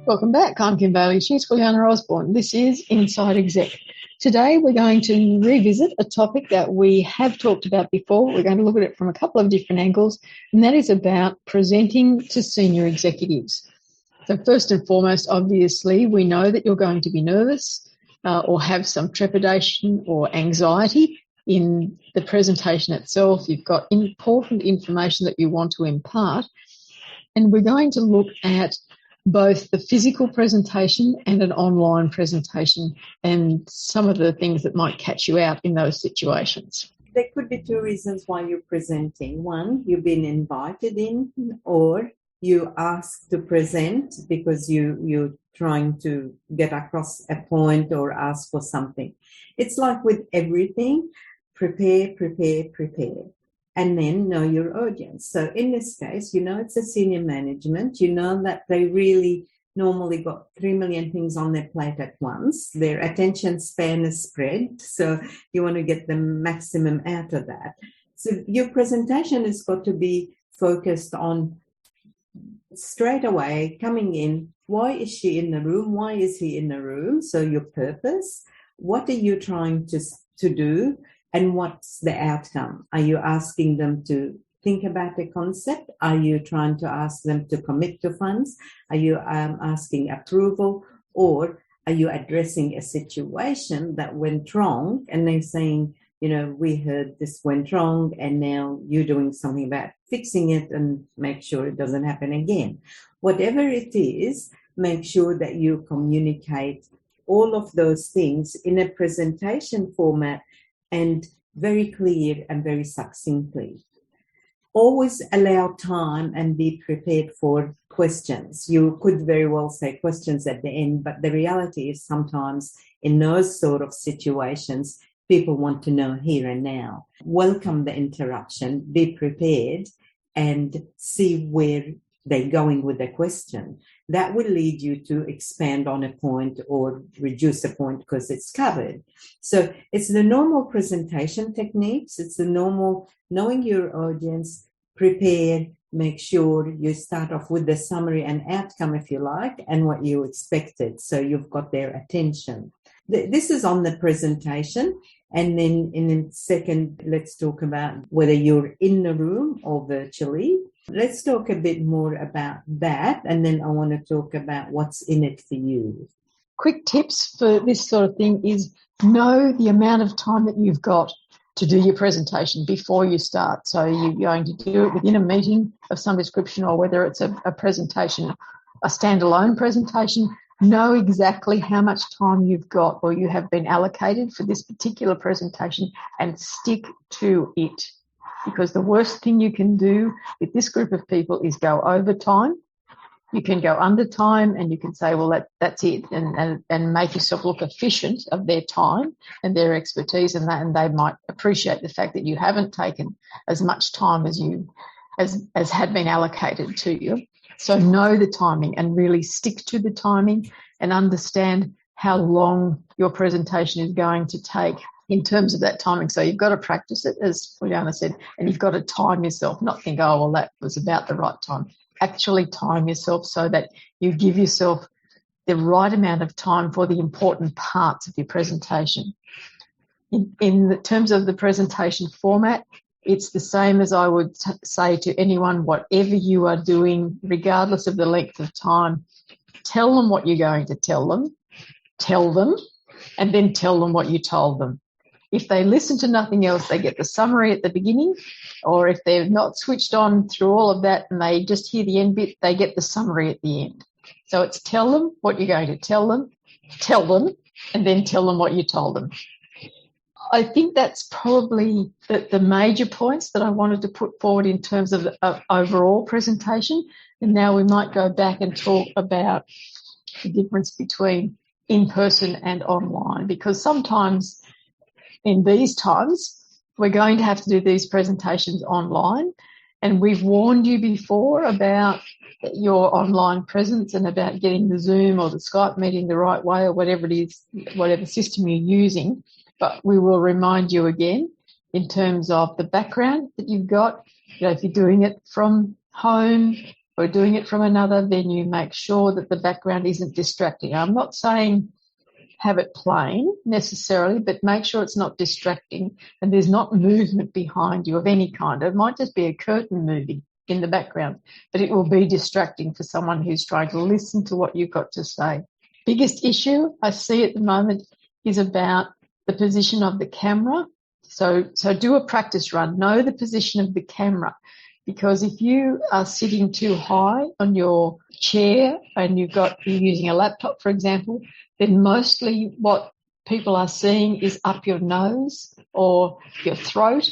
Welcome back. I'm Kim Bailey. She's Fulyana Osborne. This is Inside Exec. Today we're going to revisit a topic that we have talked about before. We're going to look at it from a couple of different angles, and that is about presenting to senior executives. So first and foremost, obviously, we know that you're going to be nervous or have some trepidation or anxiety in the presentation itself. You've got important information that you want to impart, and we're going to look at both the physical presentation and an online presentation and some of the things that might catch you out in those situations. There could be two reasons why you're presenting. One, you've been invited in, or you asked to present because you're trying to get across a point or ask for something. It's like with everything, prepare, and then know your audience. So in this case, it's a senior management. That they really normally got 3 million things on their plate at once. Their attention span is spread, so you want to get the maximum out of that. So your presentation has got to be focused on straight away coming in. Why is she in the room? Why is he in the room? So your purpose, what are you trying to do? And what's the outcome? Are you asking them to think about the concept? Are you trying to ask them to commit to funds? Are you asking approval? Or are you addressing a situation that went wrong and they're saying, we heard this went wrong and now you're doing something about fixing it and make sure it doesn't happen again. Whatever it is, make sure that you communicate all of those things in a presentation format and very clear and very succinctly. Always allow time and be prepared for questions. You could very well say questions at the end, but the reality is sometimes in those sort of situations, people want to know here and now. Welcome the interruption, be prepared, and see where they're going with the question. That will lead you to expand on a point or reduce a point because it's covered. So it's the normal presentation techniques. It's the normal knowing your audience, prepare, make sure you start off with the summary and outcome, if you like, and what you expected. So you've got their attention. This is on the presentation. And then in a second, let's talk about whether you're in the room or virtually. Let's talk a bit more about that, and then I want to talk about what's in it for you. Quick tips for this sort of thing is know the amount of time that you've got to do your presentation before you start. So you're going to do it within a meeting of some description, or whether it's a presentation, a standalone presentation. Know exactly how much time you've got or you have been allocated for this particular presentation and stick to it. Because the worst thing you can do with this group of people is go over time. You can go under time and you can say, well, that's it, and make yourself look efficient of their time and their expertise, and they might appreciate the fact that you haven't taken as much time as had been allocated to you. So know the timing and really stick to the timing and understand how long your presentation is going to take in terms of that timing. So you've got to practice it, as Fulyana said, and you've got to time yourself, not think, oh, well, that was about the right time. Actually time yourself so that you give yourself the right amount of time for the important parts of your presentation. In the terms of the presentation format, it's the same as I would say to anyone, whatever you are doing, regardless of the length of time, tell them what you're going to tell them, and then tell them what you told them. If they listen to nothing else, they get the summary at the beginning, or if they're not switched on through all of that and they just hear the end bit, they get the summary at the end. So it's tell them what you're going to tell them, and then tell them what you told them. I think that's probably the major points that I wanted to put forward in terms of overall presentation. And now we might go back and talk about the difference between in-person and online, because sometimes in these times, we're going to have to do these presentations online, and we've warned you before about your online presence and about getting the Zoom or the Skype meeting the right way, or whatever it is, whatever system you're using. But we will remind you again in terms of the background that you've got. If you're doing it from home, or doing it from another, then you make sure that the background isn't distracting. I'm not saying have it plain necessarily, but make sure it's not distracting and there's not movement behind you of any kind. It might just be a curtain moving in the background, but it will be distracting for someone who's trying to listen to what you've got to say. Biggest issue I see at the moment is about the position of the camera. So do a practice run. Know the position of the camera, because if you are sitting too high on your chair and you're using a laptop, for example, then mostly what people are seeing is up your nose or your throat,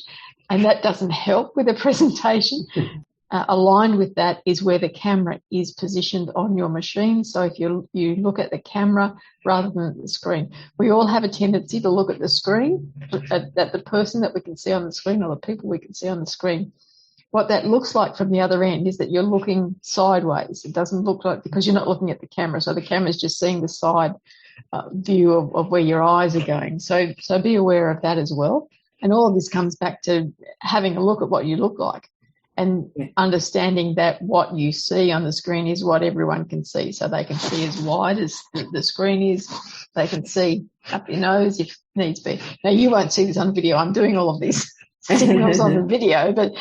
and that doesn't help with a presentation. Aligned with that is where the camera is positioned on your machine. So if you look at the camera rather than at the screen. We all have a tendency to look at the screen, at the person that we can see on the screen or the people we can see on the screen. What that looks like from the other end is that you're looking sideways. It doesn't look like, because you're not looking at the camera. So the camera's just seeing the side view of where your eyes are going. So be aware of that as well. And all of this comes back to having a look at what you look like and understanding that what you see on the screen is what everyone can see. So they can see as wide as the screen is. They can see up your nose if needs be. Now, you won't see this on video. I'm doing all of these signals on the video, but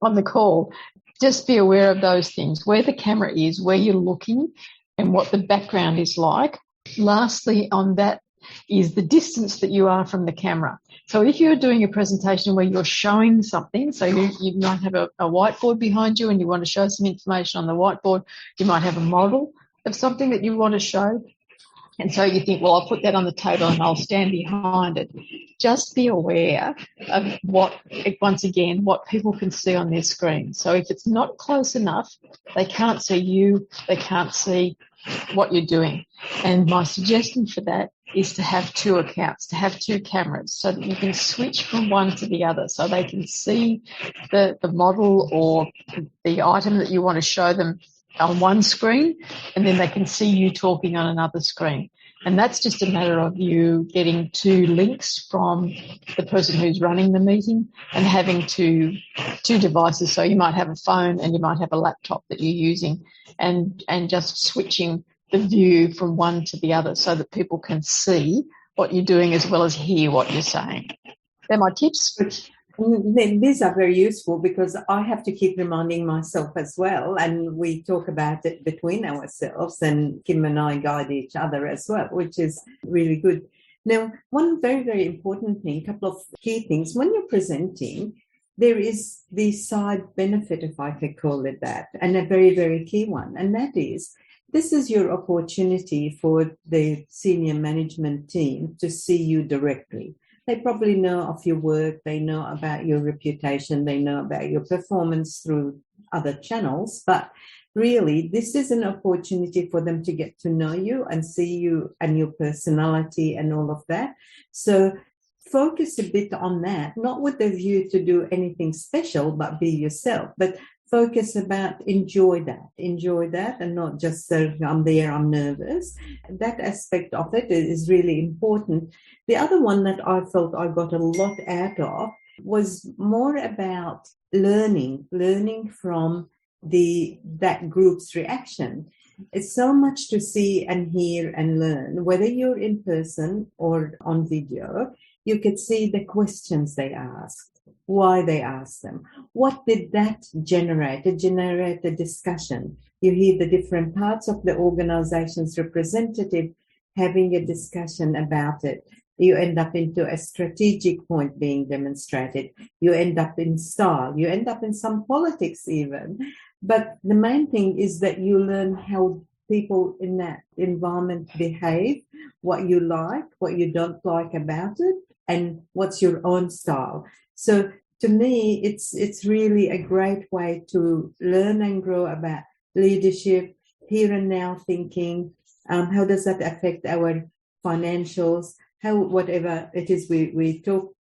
on the call, just be aware of those things, where the camera is, where you're looking, and what the background is like. Lastly, on that is the distance that you are from the camera. So if you're doing a presentation where you're showing something, so you might have a whiteboard behind you and you want to show some information on the whiteboard, you might have a model of something that you want to show. And so you think, well, I'll put that on the table and I'll stand behind it. Just be aware of once again, what people can see on their screen. So if it's not close enough, they can't see you, they can't see what you're doing. And my suggestion for that is to have two accounts, to have two cameras, so that you can switch from one to the other, so they can see the model or the item that you want to show them on one screen, and then they can see you talking on another screen. And that's just a matter of you getting two links from the person who's running the meeting and having two devices. So you might have a phone and you might have a laptop that you're using, and just switching the view from one to the other so that people can see what you're doing as well as hear what you're saying. They're my tips. These are very useful because I have to keep reminding myself as well, and we talk about it between ourselves, and Kim and I guide each other as well, which is really good. Now, one very, very important thing, a couple of key things, when you're presenting, there is the side benefit, if I could call it that, and a very, very key one, and that is, this is your opportunity for the senior management team to see you directly. They probably know of your work, they know about your reputation, they know about your performance through other channels, but really this is an opportunity for them to get to know you and see you and your personality and all of that. So focus a bit on that, not with the view to do anything special, but be yourself, but focus about enjoy that and not just say, I'm there, I'm nervous. That aspect of it is really important. The other one that I felt I got a lot out of was more about learning from that group's reaction. It's so much to see and hear and learn, whether you're in person or on video. You could see the questions they asked, why they asked them. What did that generate? It generated a discussion. You hear the different parts of the organization's representative having a discussion about it. You end up into a strategic point being demonstrated. You end up in style. You end up in some politics even. But the main thing is that you learn how people in that environment behave, what you like, what you don't like about it, and what's your own style. So to me, it's really a great way to learn and grow about leadership, here and now thinking. How does that affect our financials? How, whatever it is we talk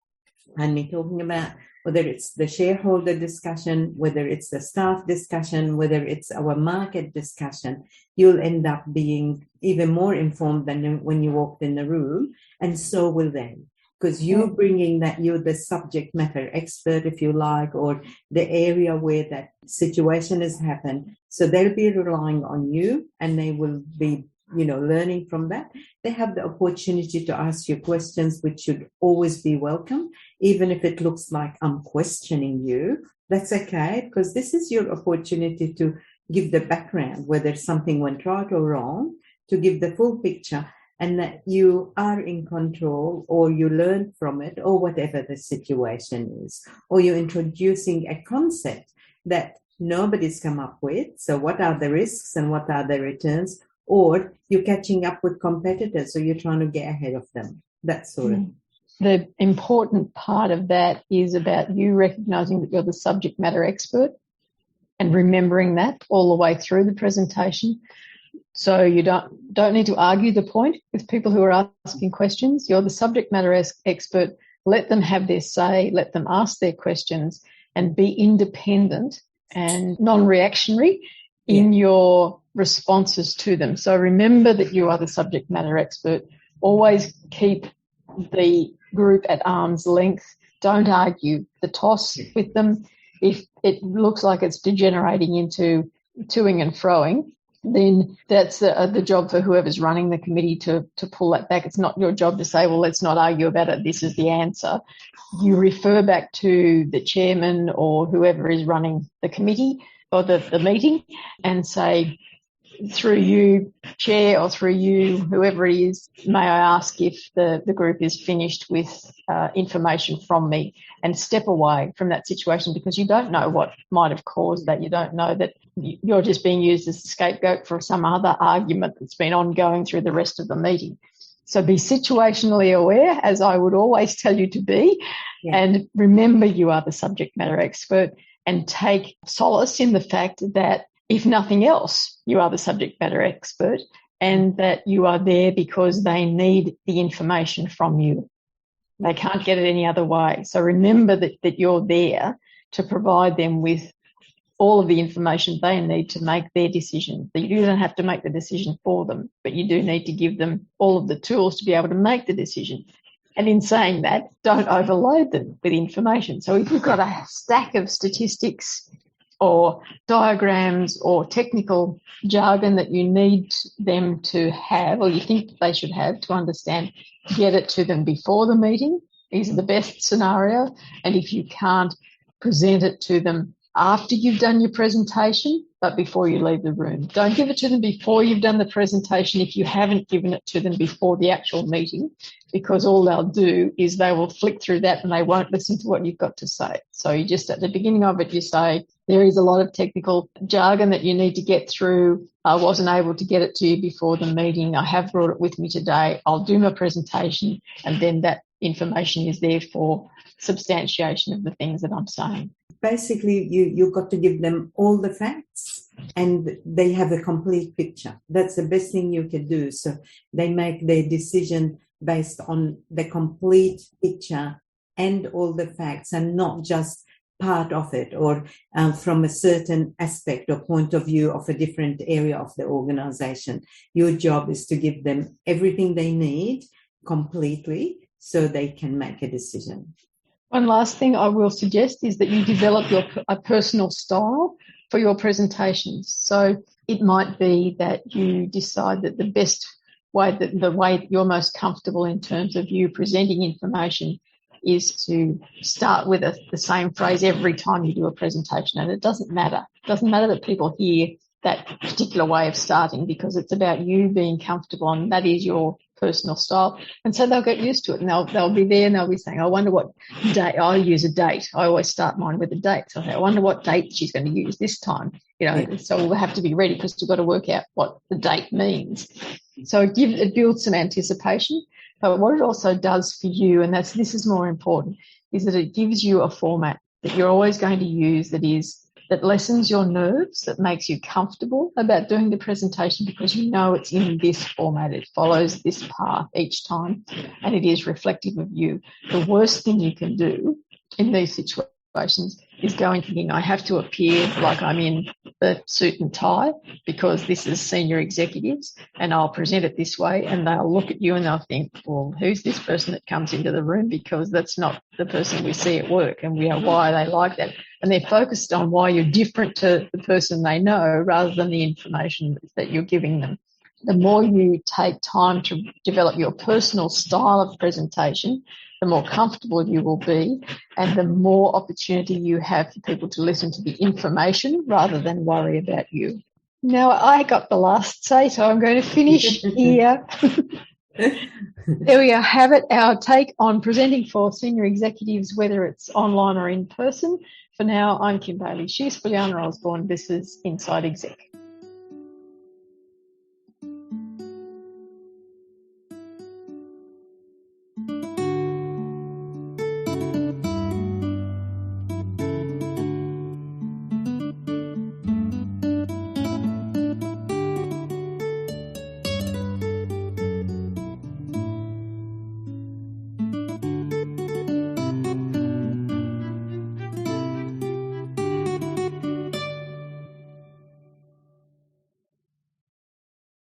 and we're talking about, whether it's the shareholder discussion, whether it's the staff discussion, whether it's our market discussion, you'll end up being even more informed than when you walked in the room, and so will they. because you're bringing that, you're the subject matter expert, if you like, or the area where that situation has happened. So they'll be relying on you, and they will be, learning from that. They have the opportunity to ask you questions, which should always be welcome, even if it looks like I'm questioning you. That's okay, because this is your opportunity to give the background, whether something went right or wrong, to give the full picture, and that you are in control, or you learn from it, or whatever the situation is, or you're introducing a concept that nobody's come up with. So what are the risks and what are the returns? Or you're catching up with competitors, so you're trying to get ahead of them, that sort of. The important part of that is about you recognising that you're the subject matter expert and remembering that all the way through the presentation. So you don't need to argue the point with people who are asking questions. You're the subject matter expert. Let them have their say, let them ask their questions, and be independent and non-reactionary in your responses to them. So remember that you are the subject matter expert. Always keep the group at arm's length. Don't argue the toss with them. If it looks like it's degenerating into toing and froing, then that's the job for whoever's running the committee to pull that back. It's not your job to say, well, let's not argue about it, this is the answer. You refer back to the chairman or whoever is running the committee or the meeting and say, through you, Chair, or through you, whoever it is, may I ask if the group is finished with information from me, and step away from that situation, because you don't know what might have caused that. You don't know that you're just being used as a scapegoat for some other argument that's been ongoing through the rest of the meeting. So be situationally aware, as I would always tell you to be, and remember you are the subject matter expert, and take solace in the fact that, if nothing else, you are the subject matter expert, and that you are there because they need the information from you. They can't get it any other way. So remember that you're there to provide them with all of the information they need to make their decision. That you don't have to make the decision for them, but you do need to give them all of the tools to be able to make the decision. And in saying that, don't overload them with information. So if you've got a stack of statistics or diagrams or technical jargon that you need them to have, or you think they should have to understand, get it to them before the meeting. These are the best scenario. And if you can't, present it to them after you've done your presentation, but before you leave the room. Don't give it to them before you've done the presentation if you haven't given it to them before the actual meeting, because all they'll do is they will flick through that and they won't listen to what you've got to say. So you just, at the beginning of it, you say, there is a lot of technical jargon that you need to get through. I wasn't able to get it to you before the meeting. I have brought it with me today. I'll do my presentation, and then that information is there for substantiation of the things that I'm saying. Basically, you've got to give them all the facts and they have a complete picture. That's the best thing you can do. So they make their decision based on the complete picture and all the facts, and not just part of it, or from a certain aspect or point of view of a different area of the organization. Your job is to give them everything they need completely so they can make a decision. One last thing I will suggest is that you develop a personal style for your presentations. So it might be that you decide that the best way, the way you're most comfortable in terms of you presenting information, is to start with the same phrase every time you do a presentation. And it doesn't matter. It doesn't matter that people hear that particular way of starting, because it's about you being comfortable, and that is your personal style. And so they'll get used to it, and they'll be there and they'll be saying, I wonder what date. I use a date. I always start mine with a date. So I say, I wonder what date she's going to use this time. So we'll have to be ready, because we've got to work out what the date means. So it builds some anticipation. But what it also does for you, and this is more important, is that it gives you a format that you're always going to use that lessens your nerves, that makes you comfortable about doing the presentation, because you know it's in this format. It follows this path each time, and it is reflective of you. The worst thing you can do in these situations situations is going thinking, I have to appear like I'm in the suit and tie because this is senior executives and I'll present it this way, and they'll look at you and they'll think, well, who's this person that comes into the room, because that's not the person we see at work, and why are they like that? And they're focused on why you're different to the person they know rather than the information that you're giving them. The more you take time to develop your personal style of presentation, the more comfortable you will be, and the more opportunity you have for people to listen to the information rather than worry about you. Now, I got the last say, so I'm going to finish here. There we have it, our take on presenting for senior executives, whether it's online or in person. For now, I'm Kim Bailey. She's Fulyana Osborne. This is Inside Exec.